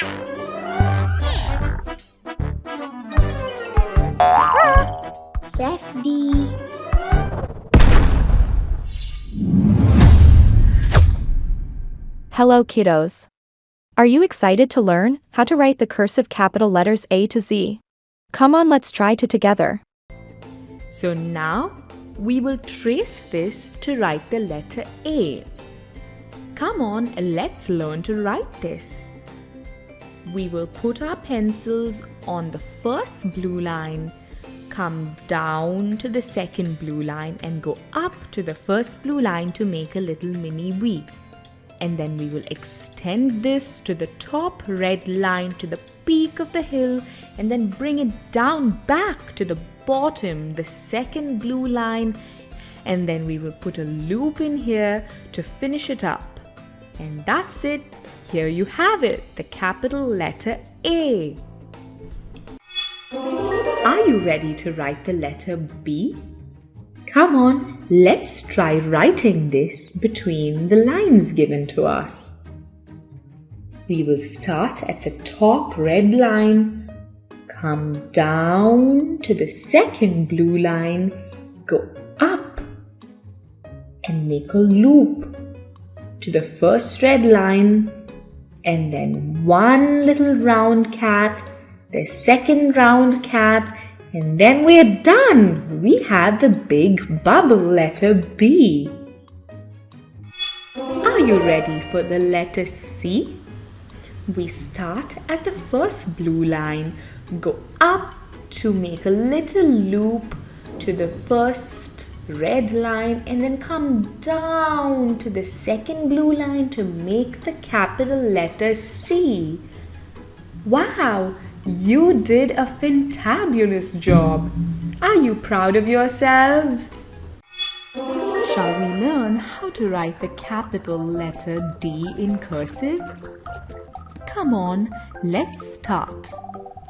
Safety. Hello, kiddos. Are you excited to learn how to write the cursive capital letters A to Z? Come on, let's try to together. So now we will trace this to write the letter A. Come on, let's learn to write this. We will put our pencils on the first blue line, come down to the second blue line and go up to the first blue line to make a little mini V. And then we will extend this to the top red line to the peak of the hill and then bring it down back to the bottom, the second blue line, and then we will put a loop in here to finish it up. And that's it. Here you have it, the capital letter A. Are you ready to write the letter B? Come on, let's try writing this between the lines given to us. We will start at the top red line, come down to the second blue line, go up and make a loop to the first red line, and then one little round cat, the second round cat, and then we're done. We have the big bubble letter B. Are you ready for the letter C? We start at the first blue line, go up to make a little loop to the first red line, and then come down to the second blue line to make the capital letter C. Wow! You did a fantabulous job. Are you proud of yourselves? Shall we learn how to write the capital letter D in cursive? Come on, let's start.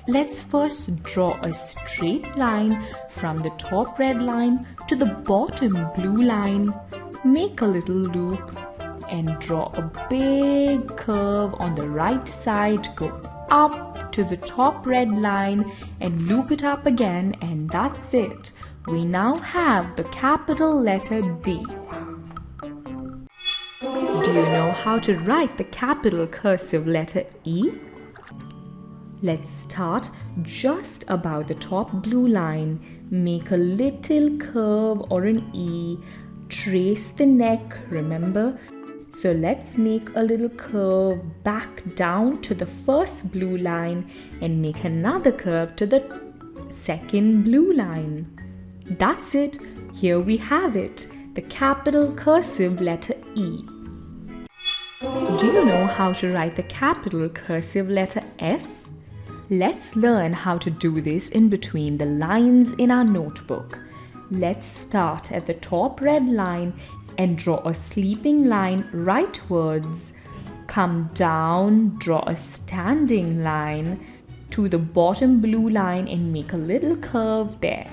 Let's first draw a straight line from the top red line to the bottom blue line. Make a little loop and draw a big curve on the right side. Go up to the top red line and loop it up again, and that's it. We now have the capital letter D. Do you know how to write the capital cursive letter E? Let's start just above the top blue line. Make a little curve or an E. Trace the neck, remember? So let's make a little curve back down to the first blue line and make another curve to the second blue line. That's it. Here we have it, the capital cursive letter E. Do you know how to write the capital cursive letter F? Let's learn how to do this in between the lines in our notebook. Let's start at the top red line and draw a sleeping line rightwards. Come down, draw a standing line to the bottom blue line and make a little curve there.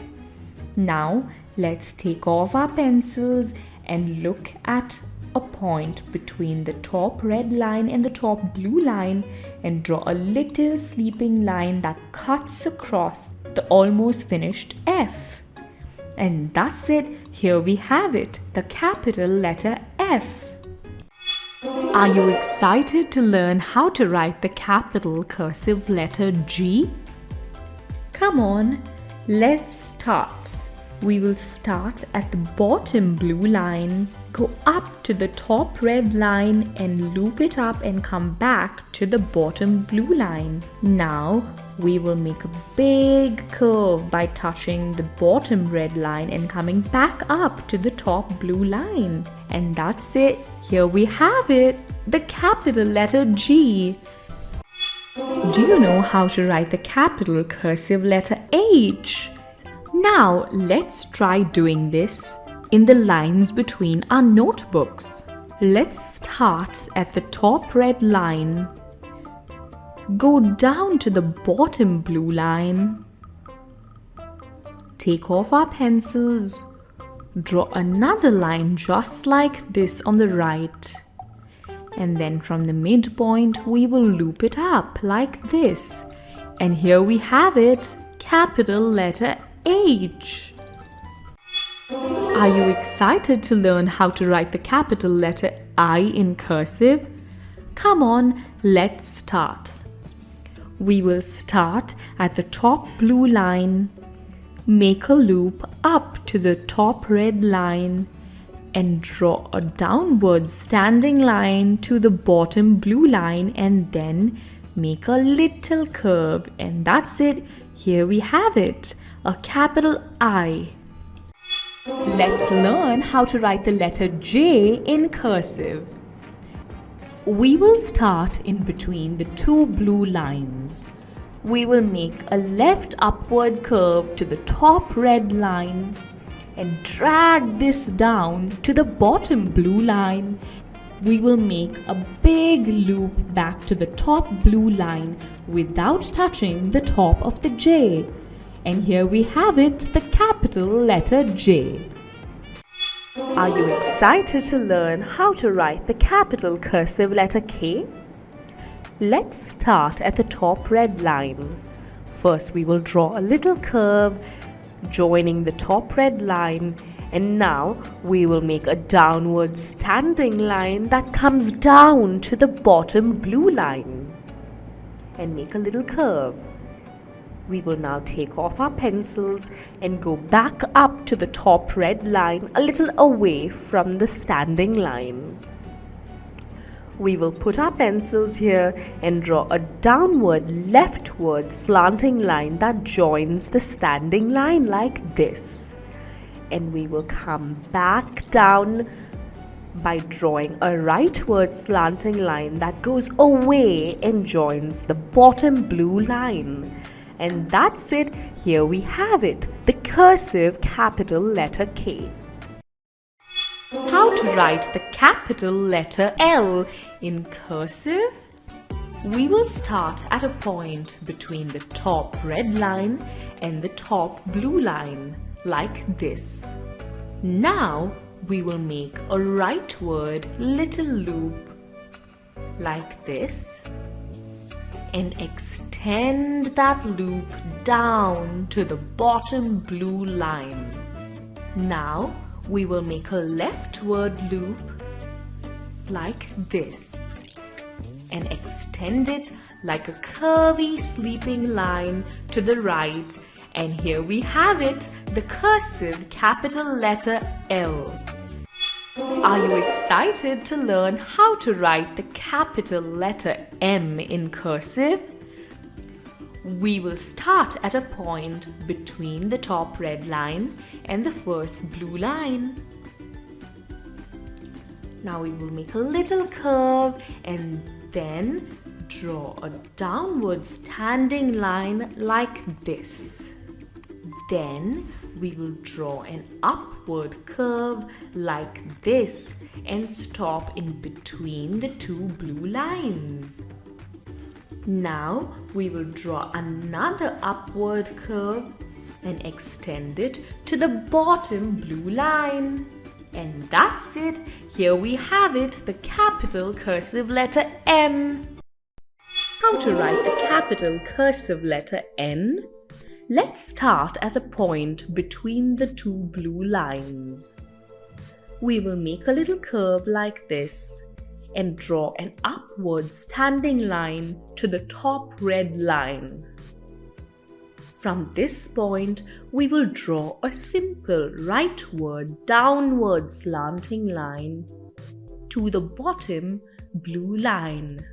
Now let's take off our pencils and look at a point between the top red line and the top blue line and draw a little sleeping line that cuts across the almost finished F. And that's it. Here we have it, the capital letter F. Are you excited to learn how to write the capital cursive letter G? Come on, let's start. We will start at the bottom blue line, go up to the top red line and loop it up and come back to the bottom blue line. Now we will make a big curve by touching the bottom red line and coming back up to the top blue line. And that's it. Here we have it, the capital letter G. Do you know how to write the capital cursive letter H? Now let's try doing this in the lines between our notebooks. Let's start at the top red line, go down to the bottom blue line, take off our pencils, draw another line just like this on the right, And then from the midpoint, we will loop it up like this. And here we have it, capital letter H. Are you excited to learn how to write the capital letter I in cursive? Come on, let's start. We will start at the top blue line, make a loop up to the top red line, and draw a downward standing line to the bottom blue line, and then make a little curve. And that's it. Here we have it, a capital I. Let's learn how to write the letter J in cursive. We will start in between the two blue lines. We will make a left upward curve to the top red line and drag this down to the bottom blue line. We will make a big loop back to the top blue line without touching the top of the J. And here we have it, the capital letter J. Are you excited to learn how to write the capital cursive letter K? Let's start at the top red line. First, we will draw a little curve joining the top red line, and now we will make a downward standing line that comes down to the bottom blue line and make a little curve. We will now take off our pencils and go back up to the top red line a little away from the standing line. We will put our pencils here and draw a downward leftward slanting line that joins the standing line like this. And we will come back down by drawing a rightward slanting line that goes away and joins the bottom blue line. And that's it. Here we have it, the cursive capital letter K. How to write the capital letter L in cursive? We will start at a point between the top red line and the top blue line, like this. Now we will make a rightward little loop, like this, and extend that loop down to the bottom blue line. Now we will make a leftward loop like this and extend it like a curvy sleeping line to the right, and here we have it, the cursive capital letter L. Are you excited to learn how to write the capital letter M in cursive? We will start at a point between the top red line and the first blue line. Now we will make a little curve and then draw a downward standing line like this. Then we will draw an upward curve like this and stop in between the two blue lines. Now we will draw another upward curve and extend it to the bottom blue line. And that's it. Here we have it, the capital cursive letter M. How to write the capital cursive letter N? Let's start at the point between the two blue lines. We will make a little curve like this and draw an upward standing line to the top red line. From this point, we will draw a simple rightward downward slanting line to the bottom blue line.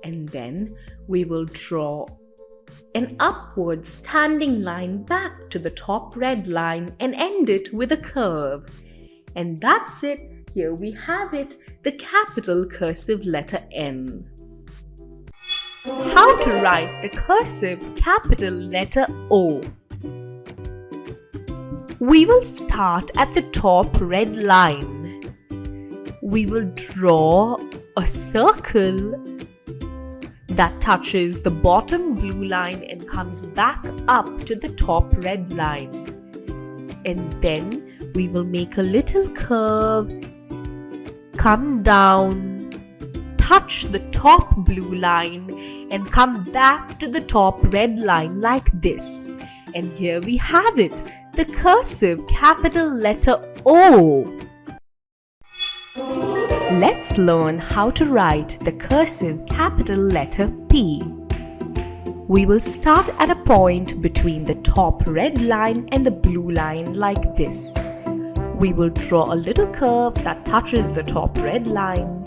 And then we will draw an upward standing line back to the top red line and end it with a curve. And that's it. Here we have it, the capital cursive letter N. How to write the cursive capital letter O? We will start at the top red line. We will draw a circle that touches the bottom blue line and comes back up to the top red line. And then we will make a little curve, come down touch the top blue line and come back to the top red line like this. And here we have it, the cursive capital letter O. Let's learn how to write the cursive capital letter P. We will start at a point between the top red line and the blue line like this. We will draw a little curve that touches the top red line.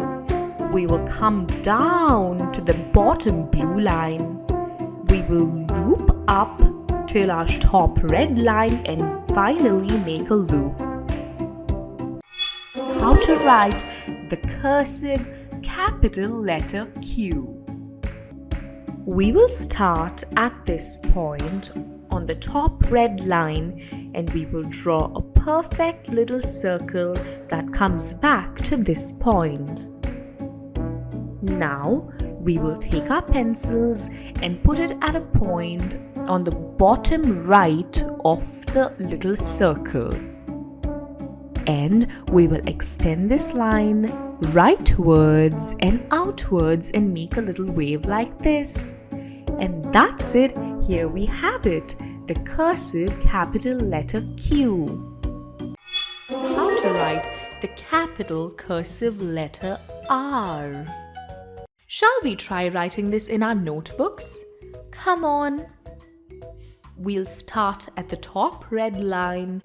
We will come down to the bottom blue line. We will loop up till our top red line and finally make a loop. How to write the cursive capital letter Q. We will start at this point on the top red line and we will draw a perfect little circle that comes back to this point. Now we will take our pencils and put it at a point on the bottom right of the little circle. And we will extend this line rightwards and outwards and make a little wave like this. And that's it. Here we have it, the cursive capital letter Q. How to write the capital cursive letter R? Shall we try writing this in our notebooks? Come on. We'll start at the top red line.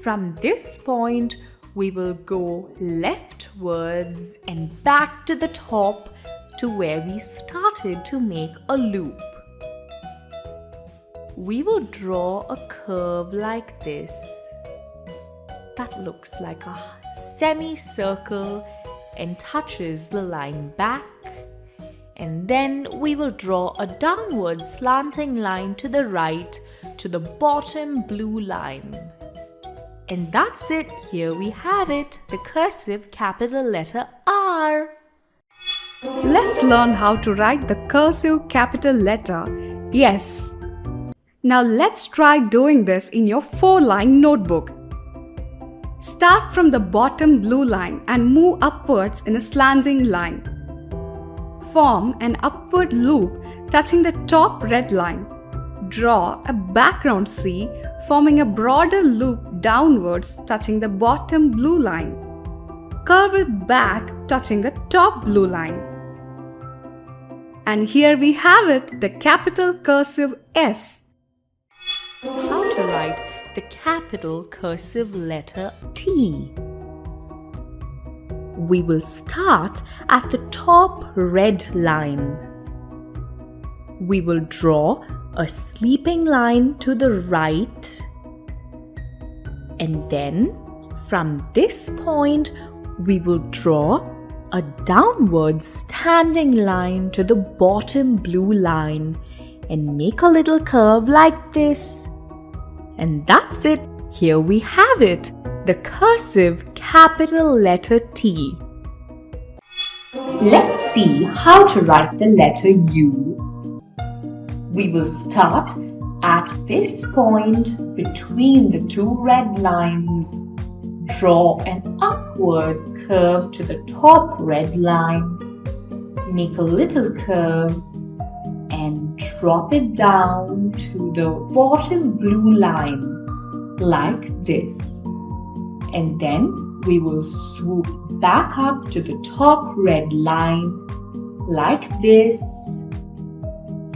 From this point, we will go leftwards and back to the top to where we started to make a loop. We will draw a curve like this. That looks like a semicircle and touches the line back. And then we will draw a downward slanting line to the right to the bottom blue line. And that's it. Here we have it, the cursive capital letter R. Let's learn how to write the cursive capital letter S. Now let's try doing this in your 4-line notebook. Start from the bottom blue line and move upwards in a slanting line. Form an upward loop touching the top red line. Draw a background C forming a broader loop downwards touching the bottom blue line. Curve it back touching the top blue line. And here we have it, the capital cursive S. How to write the capital cursive letter T? We will start at the top red line. We will draw a sleeping line to the right, and then from this point we will draw a downward standing line to the bottom blue line and make a little curve like this. And that's it. Here we have it, the cursive capital letter T. Let's see how to write the letter U. We will start at this point between the two red lines. Draw an upward curve to the top red line. Make a little curve and drop it down to the bottom blue line like this. And then we will swoop back up to the top red line like this.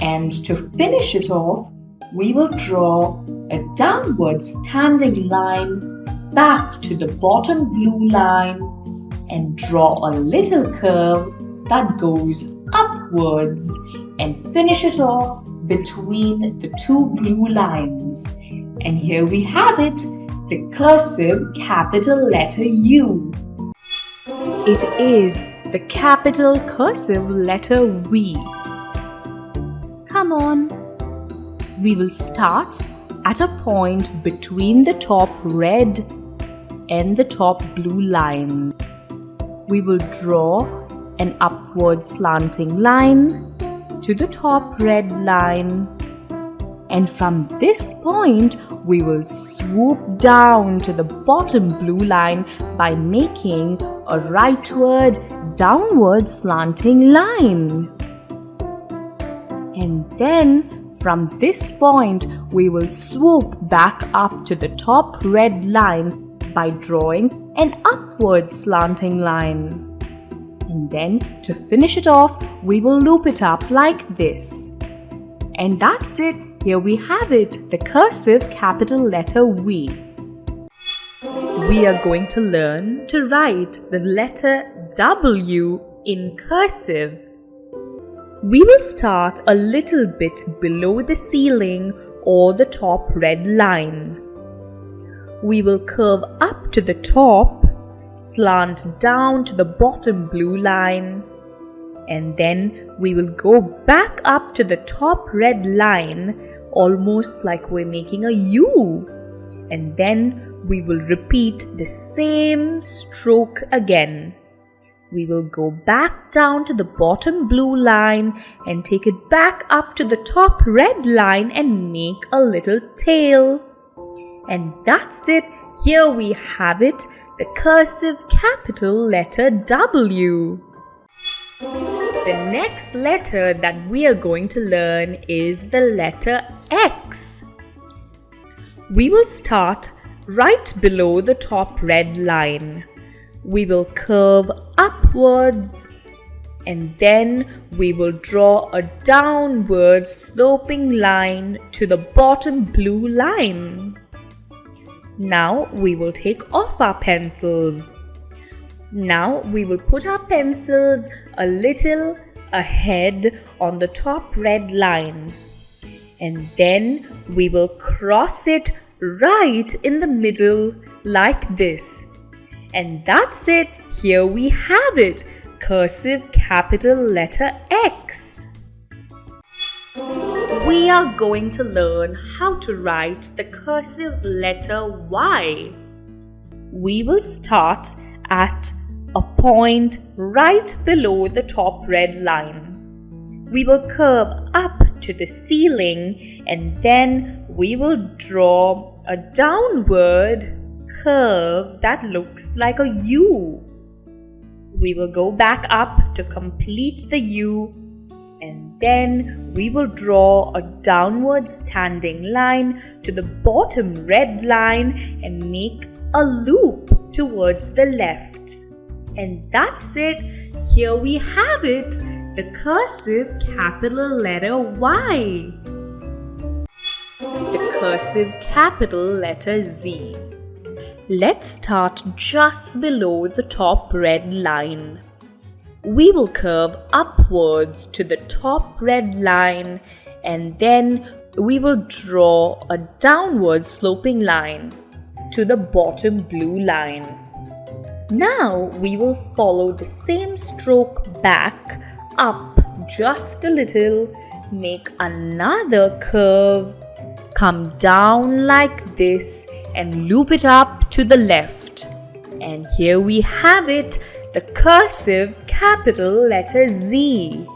And to finish it off, we will draw a downward standing line back to the bottom blue line and draw a little curve that goes upwards and finish it off between the two blue lines. And here we have it, the cursive capital letter U. It is the capital cursive letter V. Come on. We will start at a point between the top red and the top blue line. We will draw an upward slanting line to the top red line, and from this point we will swoop down to the bottom blue line by making a rightward downward slanting line. And then from this point, we will swoop back up to the top red line by drawing an upward slanting line. And then to finish it off, we will loop it up like this. And that's it. Here we have it, the cursive capital letter V. We are going to learn to write the letter W in cursive. We will start a little bit below the ceiling or the top red line. We will curve up to the top, slant down to the bottom blue line, and then we will go back up to the top red line, almost like we're making a U. And then we will repeat the same stroke again. We will go back down to the bottom blue line and take it back up to the top red line and make a little tail. And that's it. Here we have it, the cursive capital letter W. The next letter that we are going to learn is the letter X. We will start right below the top red line. We will curve upwards and then we will draw a downward sloping line to the bottom blue line. Now we will take off our pencils. Now we will put our pencils a little ahead on the top red line. And then we will cross it right in the middle like this. And that's it. Here we have it, cursive capital letter X. We are going to learn how to write the cursive letter Y. We will start at a point right below the top red line. We will curve up to the ceiling and then we will draw a downward curve that looks like a U. We will go back up to complete the U and then we will draw a downward standing line to the bottom red line and make a loop towards the left. And that's it. Here we have it, the cursive capital letter Y. The cursive capital letter Z. Let's start just below the top red line. We will curve upwards to the top red line and then we will draw a downward sloping line to the bottom blue line. Now we will follow the same stroke back up just a little, make another curve, come down like this and loop it up to the left. And here we have it, the cursive capital letter Z.